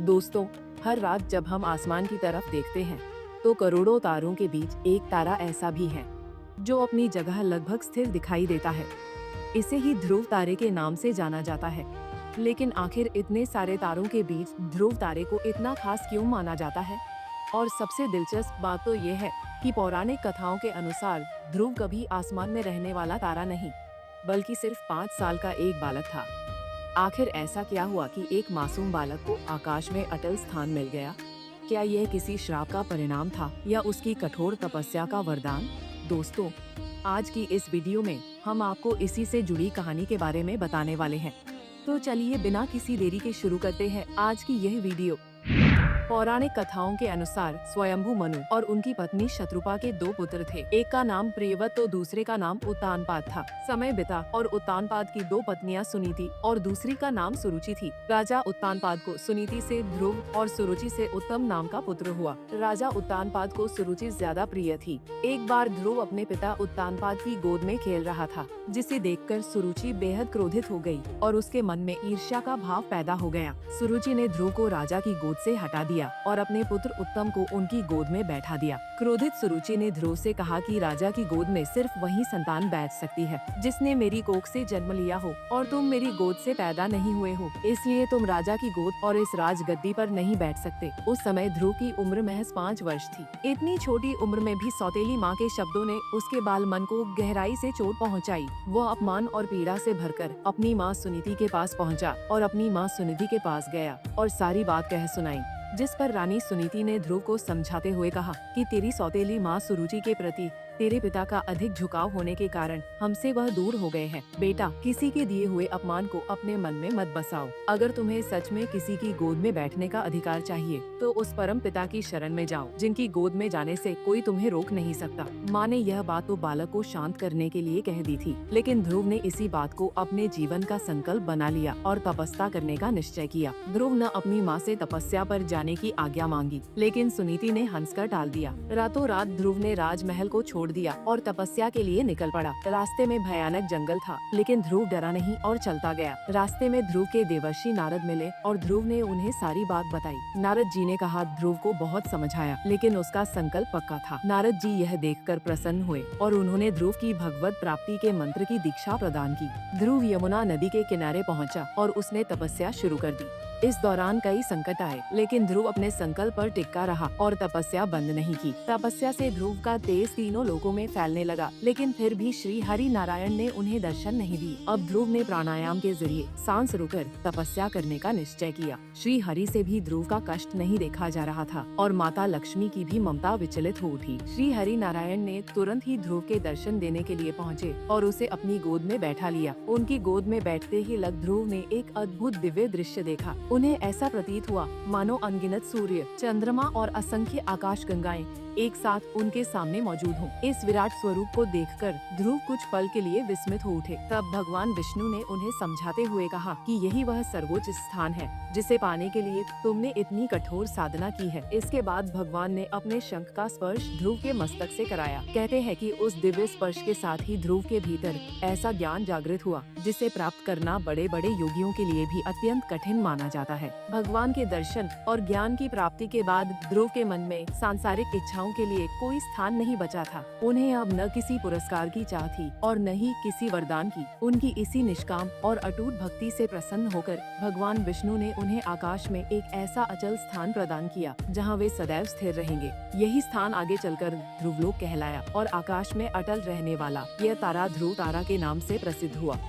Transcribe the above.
दोस्तों, हर रात जब हम आसमान की तरफ देखते हैं तो करोड़ों तारों के बीच एक तारा ऐसा भी है जो अपनी जगह लगभग स्थिर दिखाई देता है। इसे ही ध्रुव तारे के नाम से जाना जाता है। लेकिन आखिर इतने सारे तारों के बीच ध्रुव तारे को इतना खास क्यों माना जाता है? और सबसे दिलचस्प बात तो ये है कि पौराणिक कथाओं के अनुसार ध्रुव कभी आसमान में रहने वाला तारा नहीं, बल्कि सिर्फ 5 साल का एक बालक था। आखिर ऐसा क्या हुआ कि एक मासूम बालक को आकाश में अटल स्थान मिल गया? क्या यह किसी श्राप का परिणाम था या उसकी कठोर तपस्या का वरदान? दोस्तों, आज की इस वीडियो में हम आपको इसी से जुड़ी कहानी के बारे में बताने वाले हैं। तो चलिए बिना किसी देरी के शुरू करते हैं आज की यह वीडियो। पौराणिक कथाओं के अनुसार स्वयंभू मनु और उनकी पत्नी शत्रुपा के 2 पुत्र थे। एक का नाम प्रियव्रत तो दूसरे का नाम उत्तानपाद था। समय बिता और उत्तानपाद की 2 पत्नियां सुनीति और दूसरी का नाम सुरुचि थी। राजा उत्तानपाद को सुनीति से ध्रुव और सुरुचि से उत्तम नाम का पुत्र हुआ। राजा उत्तानपाद को सुरुचि ज्यादा प्रिय थी। एक बार ध्रुव अपने पिता उत्तानपाद की गोद में खेल रहा था, जिसे देखकर सुरुचि बेहद क्रोधित हो गई और उसके मन में ईर्ष्या का भाव पैदा हो गया। सुरुचि ने ध्रुव को राजा की गोद से हटा दिया और अपने पुत्र उत्तम को उनकी गोद में बैठा दिया। क्रोधित सुरुचि ने ध्रुव से कहा कि राजा की गोद में सिर्फ वही संतान बैठ सकती है जिसने मेरी कोख से जन्म लिया हो, और तुम मेरी गोद से पैदा नहीं हुए हो, इसलिए तुम राजा की गोद और इस राजगद्दी पर नहीं बैठ सकते। उस समय ध्रुव की उम्र महज 5 वर्ष थी। इतनी छोटी उम्र में भी सौतेली माँ के शब्दों ने उसके बाल मन को गहराई से चोट पहुँचाई। वो अपमान और पीड़ा से भरकर अपनी माँ सुनीति के पास पहुँचा और अपनी माँ सुनिधि के पास गया और सारी बात कह सुनाई। जिस पर रानी सुनीति ने ध्रुव को समझाते हुए कहा कि तेरी सौतेली माँ सुरुचि के प्रति तेरे पिता का अधिक झुकाव होने के कारण हमसे वह दूर हो गए हैं। बेटा, किसी के दिए हुए अपमान को अपने मन में मत बसाओ। अगर तुम्हें सच में किसी की गोद में बैठने का अधिकार चाहिए तो उस परम पिता की शरण में जाओ, जिनकी गोद में जाने से कोई तुम्हें रोक नहीं सकता। माँ ने यह बात तो बालक को शांत करने के लिए कह दी थी, लेकिन ध्रुव ने इसी बात को अपने जीवन का संकल्प बना लिया और तपस्या करने का निश्चय किया। ध्रुव ने अपनी माँ से तपस्या पर जाने की आज्ञा मांगी, लेकिन सुनीति ने हंसकर टाल दिया। रातों रात ध्रुव ने राजमहल को छोड़ दिया और तपस्या के लिए निकल पड़ा। रास्ते में भयानक जंगल था, लेकिन ध्रुव डरा नहीं और चलता गया। रास्ते में ध्रुव के देवर्षि नारद मिले और ध्रुव ने उन्हें सारी बात बताई। नारद जी ने कहा ध्रुव को बहुत समझाया, लेकिन उसका संकल्प पक्का था। नारद जी यह देखकर प्रसन्न हुए और उन्होंने ध्रुव की भगवत प्राप्ति के मंत्र की दीक्षा प्रदान की। ध्रुव यमुना नदी के किनारे पहुँचा और उसने तपस्या शुरू कर दी। इस दौरान कई संकट आए, लेकिन ध्रुव अपने संकल्प पर टिका रहा और तपस्या बंद नहीं की। तपस्या से ध्रुव का तेज तीनों लोकों में फैलने लगा, लेकिन फिर भी श्री हरि नारायण ने उन्हें दर्शन नहीं दिए। अब ध्रुव ने प्राणायाम के जरिए सांस रोककर तपस्या करने का निश्चय किया। श्री हरि से भी ध्रुव का कष्ट नहीं देखा जा रहा था और माता लक्ष्मी की भी ममता विचलित हो उठी। श्री हरि नारायण ने तुरंत ही ध्रुव के दर्शन देने के लिए पहुँचे और उसे अपनी गोद में बैठा लिया। उनकी गोद में बैठते ही लग ध्रुव ने एक अद्भुत दिव्य दृश्य देखा। उन्हें ऐसा प्रतीत हुआ मानो अनगिनत सूर्य, चंद्रमा और असंख्य आकाश गंगाएं एक साथ उनके सामने मौजूद हों। इस विराट स्वरूप को देखकर ध्रुव कुछ पल के लिए विस्मित हो उठे। तब भगवान विष्णु ने उन्हें समझाते हुए कहा कि यही वह सर्वोच्च स्थान है जिसे पाने के लिए तुमने इतनी कठोर साधना की है। इसके बाद भगवान ने अपने शंख का स्पर्श ध्रुव के मस्तक से कराया। कहते हैं कि उस दिव्य स्पर्श के साथ ही ध्रुव के भीतर ऐसा ज्ञान जागृत हुआ जिसे प्राप्त करना बड़े बड़े योगियों के लिए भी अत्यंत कठिन माना जाता है। भगवान के दर्शन और ज्ञान की प्राप्ति के बाद ध्रुव के मन में सांसारिक इच्छाओं के लिए कोई स्थान नहीं बचा था। उन्हें अब न किसी पुरस्कार की चाह थी और न ही किसी वरदान की। उनकी इसी निष्काम और अटूट भक्ति से प्रसन्न होकर भगवान विष्णु ने उन्हें आकाश में एक ऐसा अचल स्थान प्रदान किया जहां वे सदैव स्थिर रहेंगे। यही स्थान आगे चलकर ध्रुवलोक कहलाया और आकाश में अटल रहने वाला यह तारा ध्रुव तारा के नाम से प्रसिद्ध हुआ।